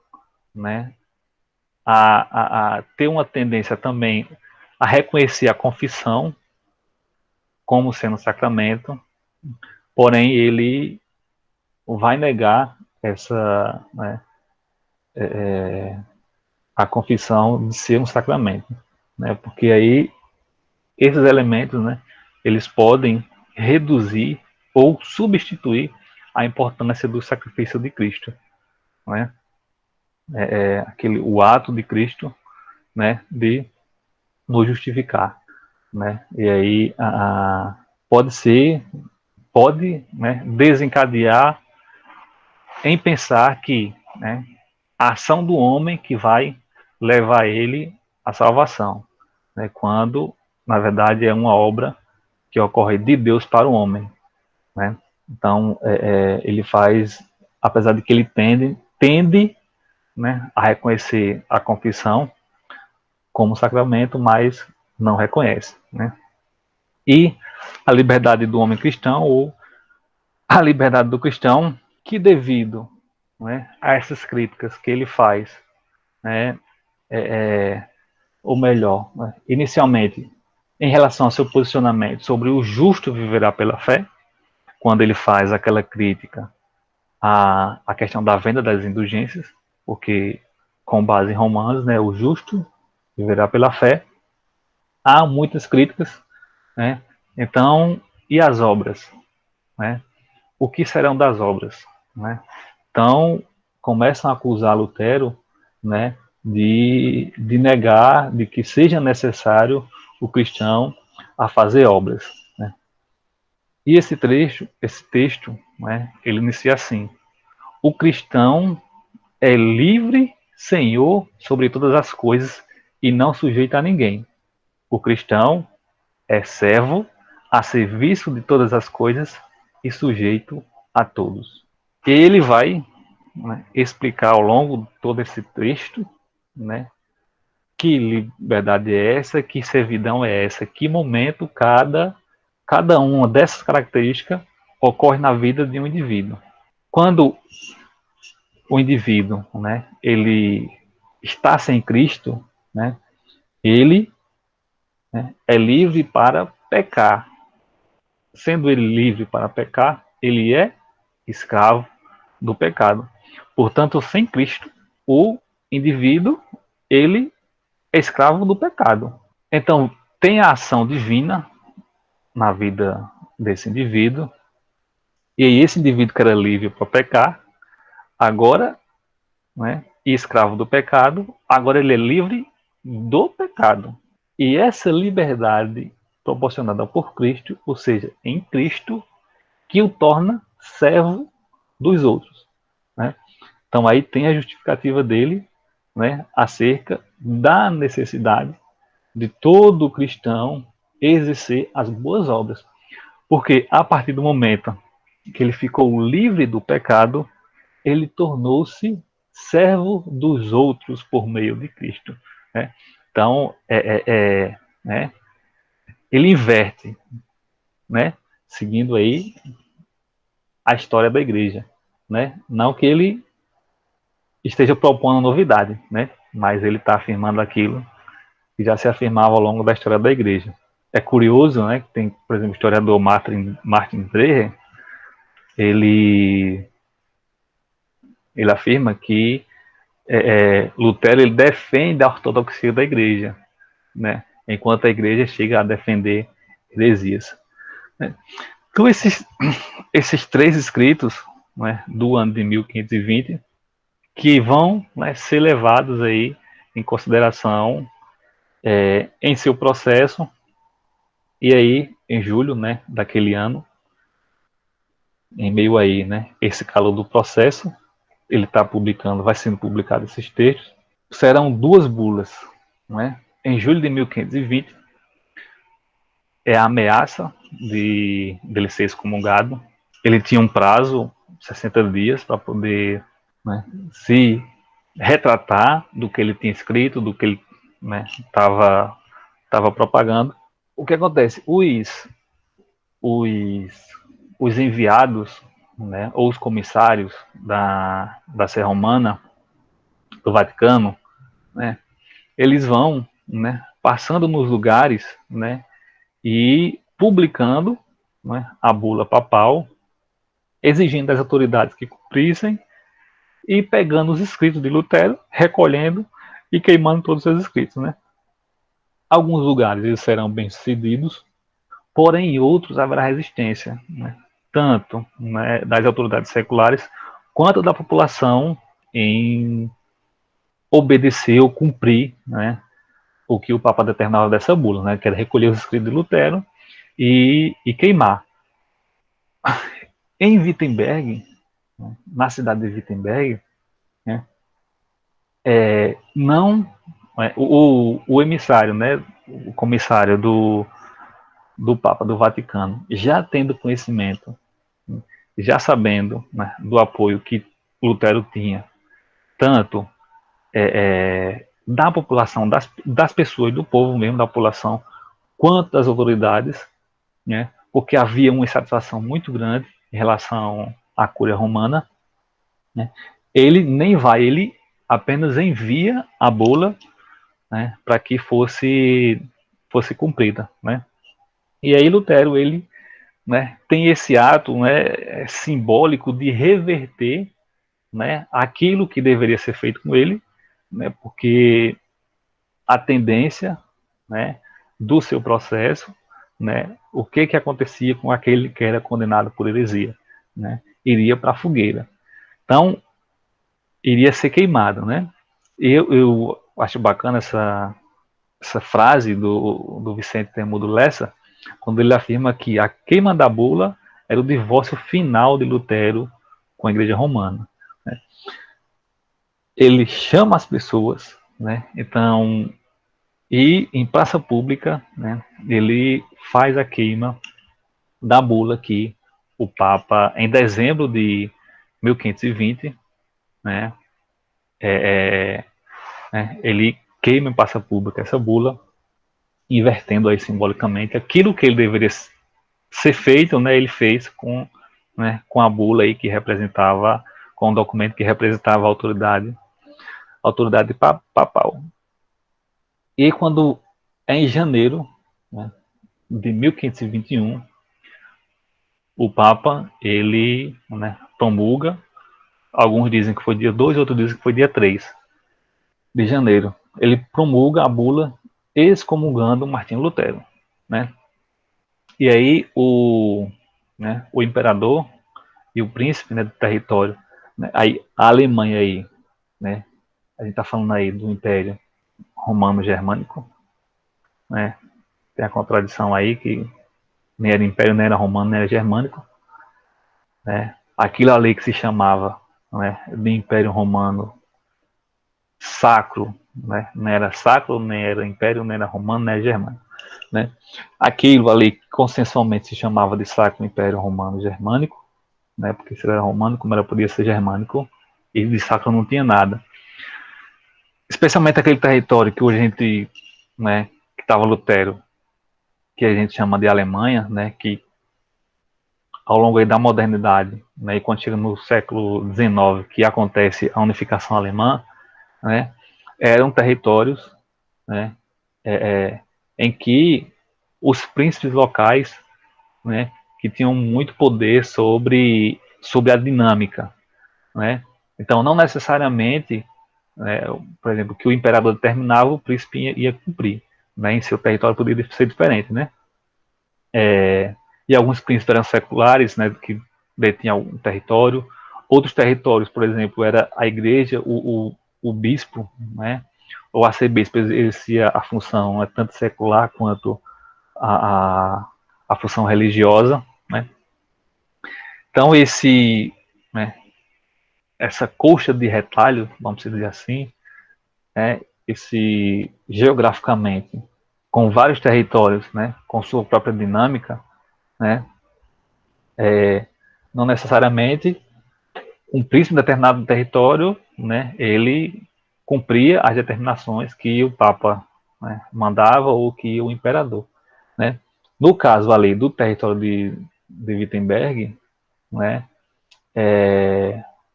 né, a ter uma tendência também a reconhecer a confissão como sendo sacramento, porém ele vai negar essa, né, a confissão de ser um sacramento, né, porque aí esses elementos, né, eles podem reduzir ou substituir a importância do sacrifício de Cristo, né, o ato de Cristo, né, de nos justificar, né, e aí pode, né, desencadear em pensar que, né, a ação do homem que vai levar ele à salvação, né, quando na verdade é uma obra que ocorre de Deus para o homem, né? Então ele faz, apesar de que ele tende, né, a reconhecer a confissão como sacramento, mas não reconhece, né? E a liberdade do homem cristão ou a liberdade do cristão, que devido, né, a essas críticas que ele faz, né, ou melhor, né, inicialmente, em relação ao seu posicionamento sobre o justo viverá pela fé, quando ele faz aquela crítica à questão da venda das indulgências, porque, com base em Romanos, né, o justo viverá pela fé, há muitas críticas, né, então, e as obras, né, o que serão das obras, né? Então, começam a acusar Lutero né, de negar de que seja necessário o cristão a fazer obras, né? E esse texto, né, ele inicia assim: o cristão é livre senhor sobre todas as coisas e não sujeito a ninguém. O cristão é servo a serviço de todas as coisas e sujeito a todos. E ele vai, né, explicar ao longo de todo esse texto, né, que liberdade é essa, que servidão é essa, que momento cada uma dessas características ocorre na vida de um indivíduo. Quando o indivíduo, né, ele está sem Cristo, né, ele, né, é livre para pecar. Sendo ele livre para pecar, ele é escravo do pecado. Portanto, sem Cristo, o indivíduo, ele é escravo do pecado. Então, tem a ação divina na vida desse indivíduo, e esse indivíduo que era livre para pecar, agora, né, e escravo do pecado, agora ele é livre do pecado. E essa liberdade proporcionada por Cristo, ou seja, em Cristo, que o torna servo dos outros, né? Então aí tem a justificativa dele, né, acerca da necessidade de todo cristão exercer as boas obras. Porque a partir do momento que ele ficou livre do pecado, ele tornou-se servo dos outros por meio de Cristo, né? Então, né, ele inverte, né, seguindo aí a história da igreja, né? Não que ele esteja propondo novidade, né? Mas ele está afirmando aquilo que já se afirmava ao longo da história da igreja. É curioso, né? Que tem, por exemplo, o historiador Martin Dreher, ele ele afirma que Lutero ele defende a ortodoxia da igreja, né? Enquanto a igreja chega a defender heresias, né? Então esses três escritos, né, do ano de 1520 que vão, né, ser levados aí em consideração em seu processo. E aí, em julho, né, daquele ano, em meio aí, né, esse calor do processo, ele está publicando, vai sendo publicado esses textos, serão duas bulas, né? Em julho de 1520 é a ameaça dele ser excomungado. Ele tinha um prazo, 60 dias, para poder, né, se retratar do que ele tinha escrito, do que ele estava propagando. O que acontece? Os, os enviados, né, ou os comissários da Sé Romana, do Vaticano, né, eles vão, né, passando nos lugares, né, e publicando, né, a bula papal, exigindo das autoridades que cumprissem e pegando os escritos de Lutero, recolhendo e queimando todos os seus escritos, né? Alguns lugares eles serão bem-sucedidos, porém em outros haverá resistência, né? Tanto, né, das autoridades seculares quanto da população em obedecer ou cumprir, né, o que o Papa determinava dessa bula, né, que era recolher os escritos de Lutero e queimar. Em Wittenberg, né, na cidade de Wittenberg, né, não o emissário, né, o comissário do Papa do Vaticano, já tendo conhecimento, já sabendo, né, do apoio que Lutero tinha, tanto da população, das pessoas, do povo mesmo, da população, quanto das autoridades, né, porque havia uma insatisfação muito grande em relação à Cúria Romana, né, ele nem vai, ele apenas envia a bula, né, para que fosse cumprida, né. E aí Lutero, ele, né, tem esse ato, né, simbólico de reverter, né, aquilo que deveria ser feito com ele, né, porque a tendência, né, do seu processo, né, o que acontecia com aquele que era condenado por heresia, né, iria para a fogueira. Então, iria ser queimado, né? Eu acho bacana essa frase do Vicente Temudo Lessa, quando ele afirma que a queima da bula era o divórcio final de Lutero com a Igreja Romana. Né? Ele chama as pessoas, né? Então, e em praça pública, né, ele faz a queima da bula que o Papa, em dezembro de 1520, né, é, ele queima em praça pública essa bula, invertendo aí simbolicamente aquilo que ele deveria ser feito, né, ele fez com a bula aí que representava, com o documento que representava a autoridade papal. E quando é em janeiro, né, de 1521, o Papa, ele, né, promulga, alguns dizem que foi dia 2, outros dizem que foi dia 3 de janeiro. Ele promulga a bula excomungando Martinho Lutero, né? E aí o imperador e o príncipe, né, do território, né, aí a Alemanha aí, né? A gente está falando aí do Império Romano Germânico, né? Tem a contradição aí que nem era Império, nem era Romano, nem era Germânico, né? Aquilo ali que se chamava, né, de Império Romano Sacro, né? Não era sacro, nem era Império, nem era Romano, nem era Germânico, né? Aquilo ali que consensualmente se chamava de Sacro Império Romano Germânico, né? Porque se era romano, como era podia ser germânico, e de sacro não tinha nada. Especialmente aquele território que hoje a gente, né, que estava Lutero, que a gente chama de Alemanha, né, que ao longo da modernidade, né, e quando chega no século XIX, que acontece a unificação alemã, né, eram territórios, né, é, é, em que os príncipes locais, né, que tinham muito poder sobre a dinâmica, né. Então, não necessariamente, né, por exemplo, que o imperador determinava, o príncipe ia cumprir, né, em seu território poderia ser diferente, né. E alguns príncipes eram seculares, né, que detinham algum território. Outros territórios, por exemplo, era a igreja, o bispo, né, ou arcebispo exercia a função, né, tanto secular quanto a, a, a função religiosa, né. Então né, essa coxa de retalho, vamos dizer assim, né, esse geograficamente com vários territórios, né, com sua própria dinâmica, né, não necessariamente um príncipe de determinado território, né, ele cumpria as determinações que o Papa, né, mandava ou que o imperador, né. No caso ali do território de Wittenberg, né,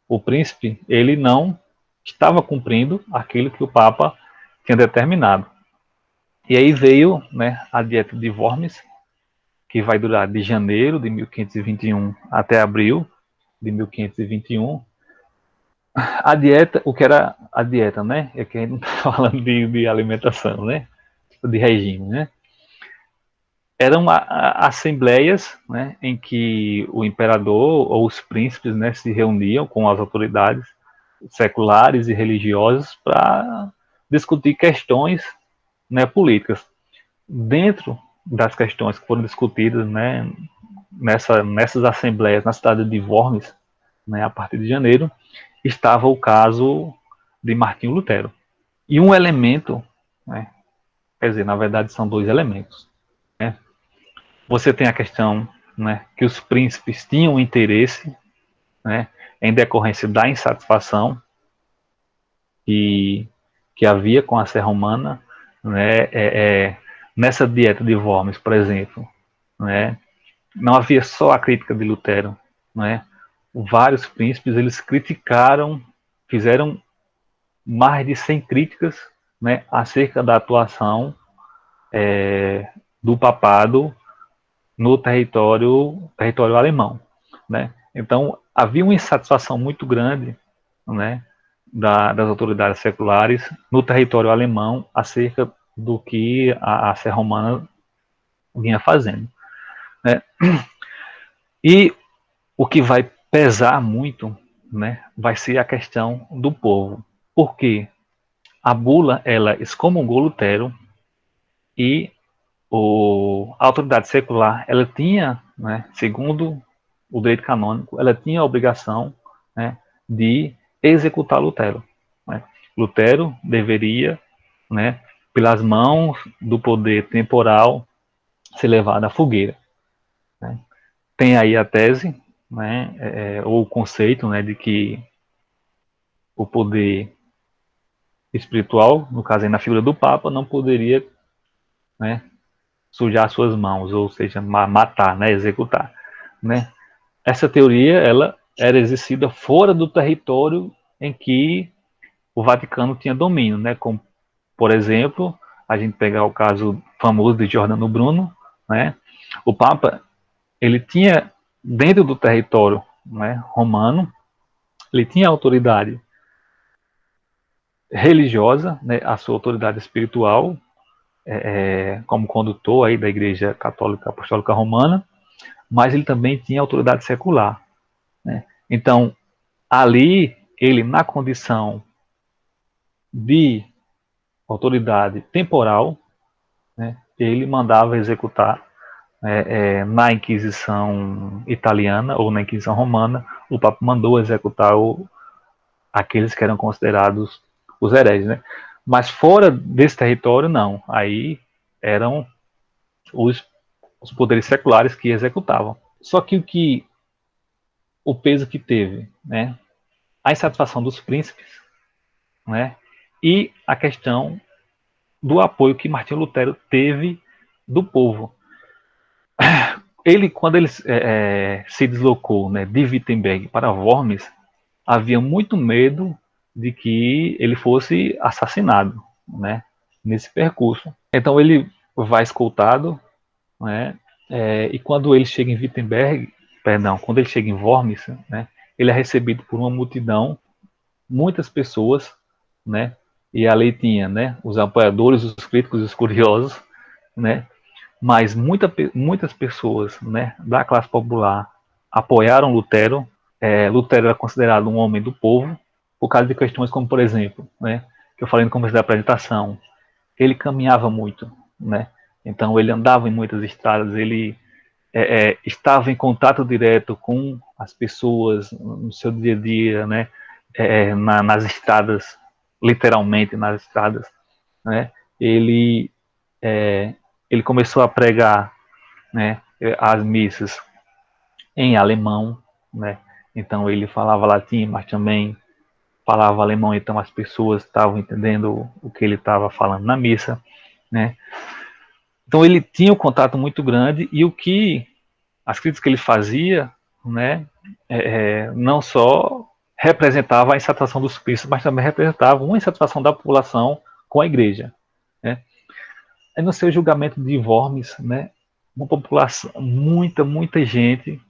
o príncipe ele não estava cumprindo aquilo que o Papa tinha determinado. E aí veio, né, a Dieta de Worms, que vai durar de janeiro de 1521 até abril de 1521. A dieta, o que era a dieta, né? É que a gente não está falando de alimentação, né? De regime, né? Eram assembleias, né, em que o imperador ou os príncipes, né, se reuniam com as autoridades seculares e religiosas para discutir questões, né, políticas. Dentro das questões que foram discutidas, né, nessas assembleias na cidade de Worms, né, a partir de janeiro, estava o caso de Martinho Lutero. E um elemento, né, quer dizer, na verdade são dois elementos. Né? Você tem a questão, né, que os príncipes tinham interesse, né, em decorrência da insatisfação que, que havia com a Serra Romana, né, nessa dieta de Worms, por exemplo, né, não havia só a crítica de Lutero, né, vários príncipes eles criticaram, fizeram mais de 100 críticas, né, acerca da atuação do papado no território alemão, né? Então havia uma insatisfação muito grande, né, das autoridades seculares no território alemão acerca do que a Serra Romana vinha fazendo, né? E o que vai pesar muito, né, vai ser a questão do povo. Por quê? a bula, ela excomungou Lutero e a autoridade secular, ela tinha, né, segundo o direito canônico, ela tinha a obrigação, né, de executar Lutero. Né? Lutero deveria, né, pelas mãos do poder temporal, ser levado à fogueira. Né? Tem aí a tese, né, ou o conceito, né, de que o poder espiritual, no caso aí na figura do Papa, não poderia, né, sujar suas mãos, ou seja, matar, né, executar. Né? Essa teoria ela era exercida fora do território em que o Vaticano tinha domínio, né? Como, por exemplo, a gente pegar o caso famoso de Giordano Bruno, né? O Papa ele tinha dentro do território, né, romano, ele tinha autoridade religiosa, né, a sua autoridade espiritual, como condutor aí da Igreja Católica Apostólica Romana, mas ele também tinha autoridade secular. Né? Então, ali, ele, na condição de autoridade temporal, né, ele mandava executar na Inquisição italiana ou na Inquisição romana, o Papa mandou executar aqueles que eram considerados os hereges. Né? Mas fora desse território, não. Aí eram os poderes seculares que executavam. Só que o peso que teve, né, a insatisfação dos príncipes, né, e a questão do apoio que Martinho Lutero teve do povo. Ele, quando ele se deslocou, né, de Wittenberg para Worms, havia muito medo de que ele fosse assassinado, né, nesse percurso. Então ele vai escoltado, né, e quando ele chega em Wittenberg, perdão, quando ele chega em Worms, né, ele é recebido por uma multidão, muitas pessoas, né, e ali tinha, né, os apoiadores, os críticos, os curiosos, né, mas muitas pessoas, né, da classe popular apoiaram Lutero. Lutero era considerado um homem do povo por causa de questões como, por exemplo, né, que eu falei no começo da apresentação, ele caminhava muito, né, então ele andava em muitas estradas, ele estava em contato direto com as pessoas no seu dia a dia, né, nas estradas, literalmente nas estradas, né, ele é, ele começou a pregar, né, as missas em alemão, né, então ele falava latim, mas também falava alemão, então as pessoas estavam entendendo o que ele estava falando na missa, né. Então ele tinha um contato muito grande e as críticas que ele fazia, né, não só representava a insatisfação dos príncipes, mas também representava uma insatisfação da população com a igreja, né. Aí no seu julgamento de Worms, né, uma população, muita gente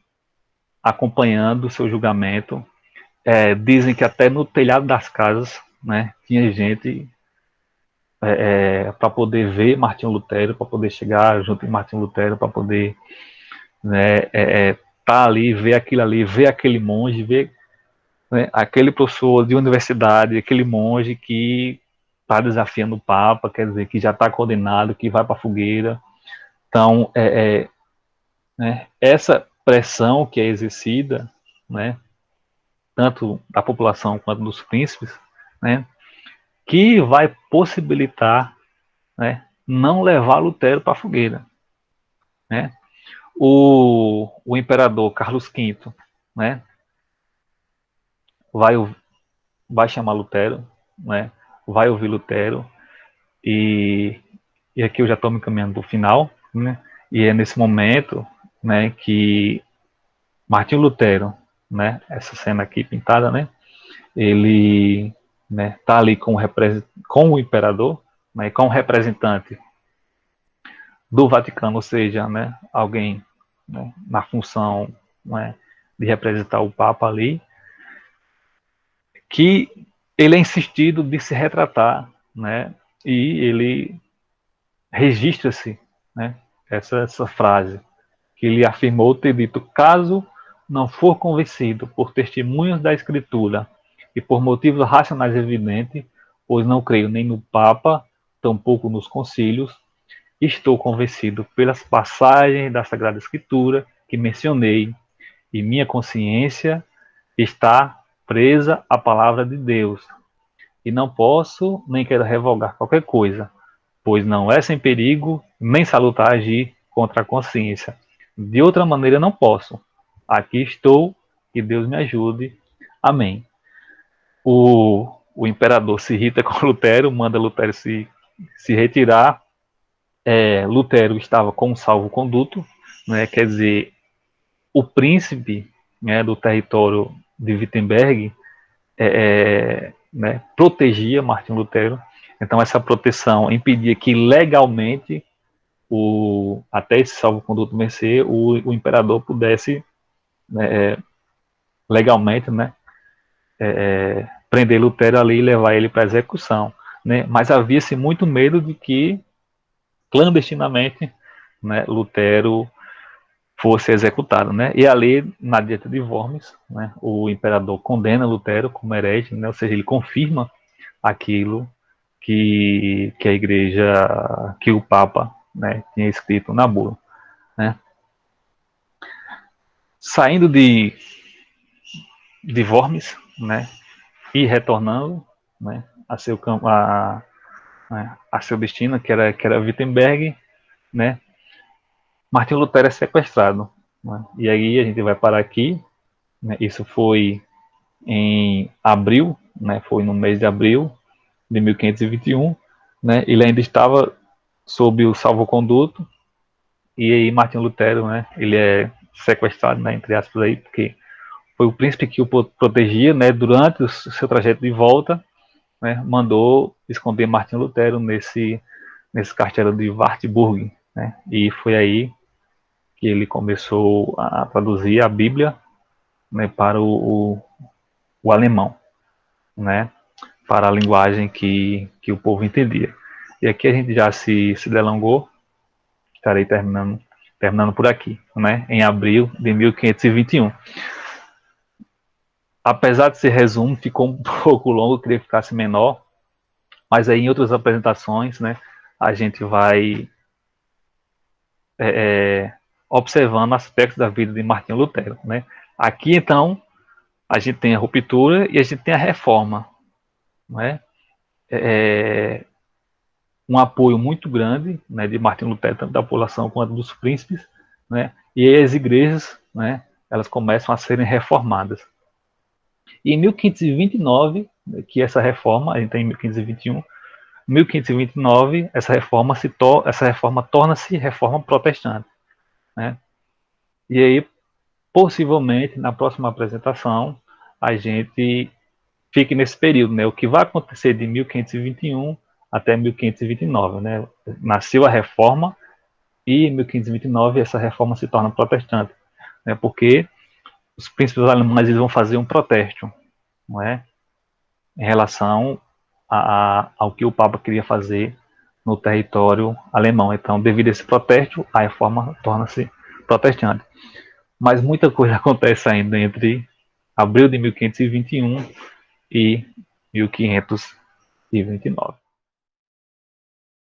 acompanhando o seu julgamento. Dizem que até no telhado das casas, né, tinha gente para poder ver Martinho Lutero, para poder chegar junto com Martinho Lutero, para poder, né, tá ali, ver aquilo ali, ver aquele monge, ver, né, aquele professor de universidade, aquele monge que está desafiando o Papa, quer dizer, que já está condenado, que vai para a fogueira. Então, né, essa pressão que é exercida, né, tanto da população quanto dos príncipes, né, que vai possibilitar, né, não levar Lutero para a fogueira. Né. O imperador Carlos V, né, vai, vai chamar Lutero, né, vai ouvir Lutero, e, e aqui eu já estou me encaminhando para o final, né, e é nesse momento, né, que Martinho Lutero, né, essa cena aqui pintada, né, ele, né, tá ali com o imperador, né, com o representante do Vaticano, ou seja, né, alguém, né, na função, né, de representar o Papa ali, que ele é insistido de se retratar, né, e ele registra-se, né, essa frase, que ele afirmou ter dito: caso não for convencido por testemunhos da Escritura e por motivos racionais evidentes, pois não creio nem no Papa, tampouco nos concílios. Estou convencido pelas passagens da Sagrada Escritura que mencionei, e minha consciência está presa à palavra de Deus. E não posso nem quero revogar qualquer coisa, pois não é sem perigo nem salutar agir contra a consciência. De outra maneira não posso. Aqui estou, que Deus me ajude. Amém. O imperador se irrita com Lutero, manda Lutero se retirar. Lutero estava com um salvo-conduto, né, quer dizer, o príncipe, né, do território de Wittenberg né, protegia Martim Lutero. Então essa proteção impedia que legalmente até esse salvo-conduto vencer, o imperador pudesse legalmente, né, prender Lutero ali e levar ele para execução, né? Mas havia-se muito medo de que clandestinamente, né, Lutero fosse executado, né? E ali na Dieta de Worms, né, o imperador condena Lutero como herege, né? Ou seja, ele confirma aquilo que a igreja, que o Papa, né, tinha escrito na bula, né? Saindo de Worms, né, e retornando, né, a seu destino, que era Wittenberg, né, Martin Lutero é sequestrado, né, e aí a gente vai parar aqui, né, isso foi em abril, né, foi no mês de abril de 1521, né, ele ainda estava sob o salvo-conduto, e aí Martin Lutero, né, ele é sequestrado, né, entre aspas aí, porque foi o príncipe que o protegia, né, durante o seu trajeto de volta, né, mandou esconder Martin Lutero nesse castelo de Wartburg, né, e foi aí que ele começou a traduzir a Bíblia, né, para o alemão, né, para a linguagem que o povo entendia. E aqui a gente já se delongou, estarei terminando por aqui, né, em abril de 1521. Apesar de ser resumo, ficou um pouco longo, eu queria que ficasse menor, mas aí em outras apresentações, né, a gente vai observando aspectos da vida de Martinho Lutero, né. Aqui, então, a gente tem a ruptura e a gente tem a reforma, né, um apoio muito grande, né, de Martinho Lutero, tanto da população quanto dos príncipes, né, e aí as igrejas, né, elas começam a serem reformadas. E em 1529, que essa reforma, a gente tem em 1521, 1529, essa reforma torna-se reforma protestante, né? E aí, possivelmente, na próxima apresentação, a gente fique nesse período, né? O que vai acontecer de 1521 até 1529, né? Nasceu a reforma e em 1529 essa reforma se torna protestante, né? Porque os príncipes alemães eles vão fazer um protesto, não é? Em relação ao que o Papa queria fazer no território alemão. Então, devido a esse protesto, a reforma torna-se protestante. Mas muita coisa acontece ainda entre abril de 1521 e 1529.